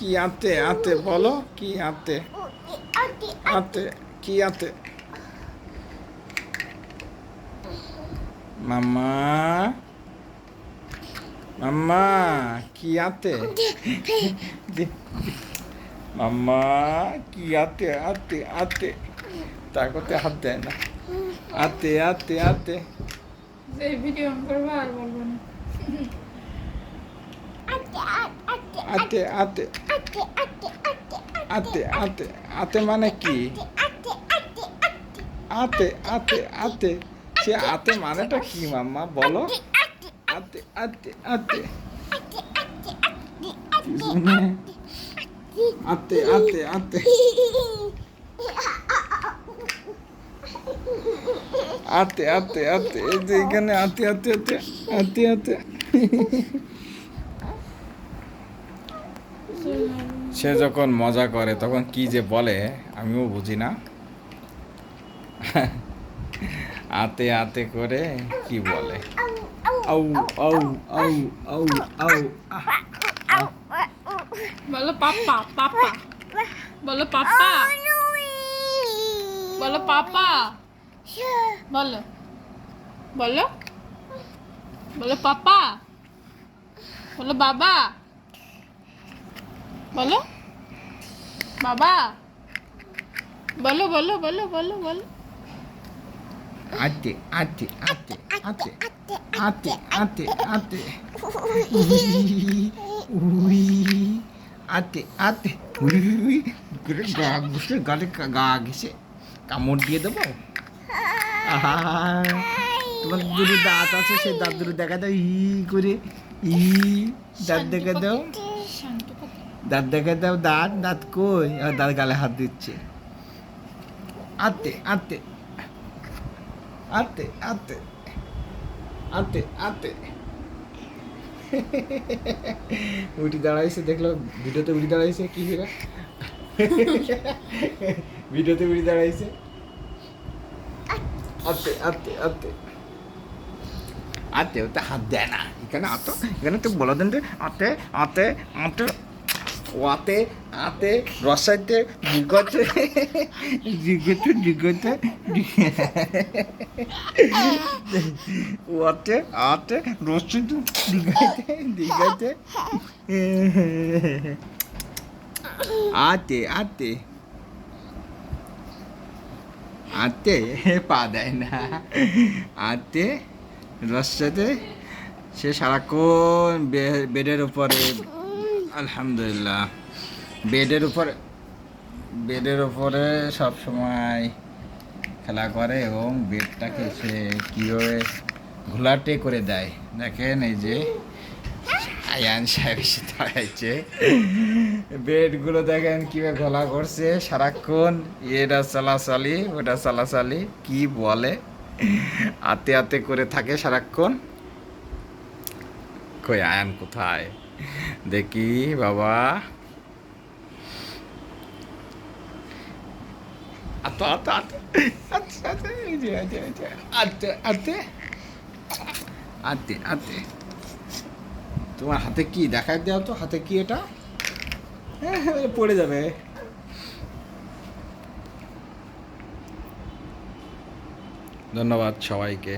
কি আতে আতে বলো কি আতে আতে কি আতে মাম্মা মাম্মা কি আতে মাম্মা কি আতে আতে আতে তার করতে হাত দেয় না আতে আতে আতে এই ভিডিও অন করবো আর বলবো না আতে আতে আতে আতে আতে মানে কি আতে আতে আতে সে আতে মানেটা কি মাম্মা বলো আতে আতে আতে আতে আতে আতে আতে আতে আতে এই যে এখানে আতে আতে আতে আতে আতে সে যখন মজা করে তখন কি যে বলে আমিও বুঝি না আতে আতে করে কি বলে আউ আউ আউ আউ আউ বলো পাপা পাপা বলো পাপা বলো পাপা বলো বলো বলো পাপা বলো বাবা বলো বাবা বলো বলো বলো বলো বলো আতে আতে আতে আতে আতে আতে আতে উই আতে আতে উই করে গা ঘুষে গালে গা ঘেসে কামড় দিয়ে দেবো আহা তোমার দুটো দাঁত আছে সেই দাঁত দুটো দেখা দাও ই করে ই দাঁত দেখা দাও দাঁত দেখা দাও দাঁত দাঁত কই আর দাঁত গালে হাত দিচ্ছে আতে আতে আতে আতে আতে আতে উঠি দাঁড়াইছে দেখলো ভিডিওতে উঠি দাঁড়াইছে কি হইরা ভিডিওতে উঠি দাঁড়াইছে আতে আতে আতে আতে ওতে হাত দেয় না এখানে আতো এখানে তো বলা দেন আতে আতে আতে ওয়াতে আতে রসাইতে জিগতে জিগতে জিগতে ওয়াতে আতে রসাইতে দিগাইতে দিগাইতে আতে আতে আতে পা দেয় না আতে রসাতে সে সারাক্ষণ বেডের উপরে আলহামদুলিল্লাহ বেডের উপরে সব সময় খেলা করে এবং বেডটাকে সে কীভাবে ঘোলাটে করে দেয় দেখেন এই যে আয়ান সাহেব এসে দাঁড়াইছে বেডগুলো দেখেন কীভাবে ঘোলা করছে সারাক্ষণ এটা চালাচালি ওটা চালাচালি কি বলে আতে আতে করে থাকে সারাক্ষণ কই আয়ান কোথায় দেখি বাবা আতে আতে আতে আতে আতে আতে তোমার হাতে কি দেখাই দাও তো হাতে কি এটা পড়ে যাবে ধন্যবাদ সবাইকে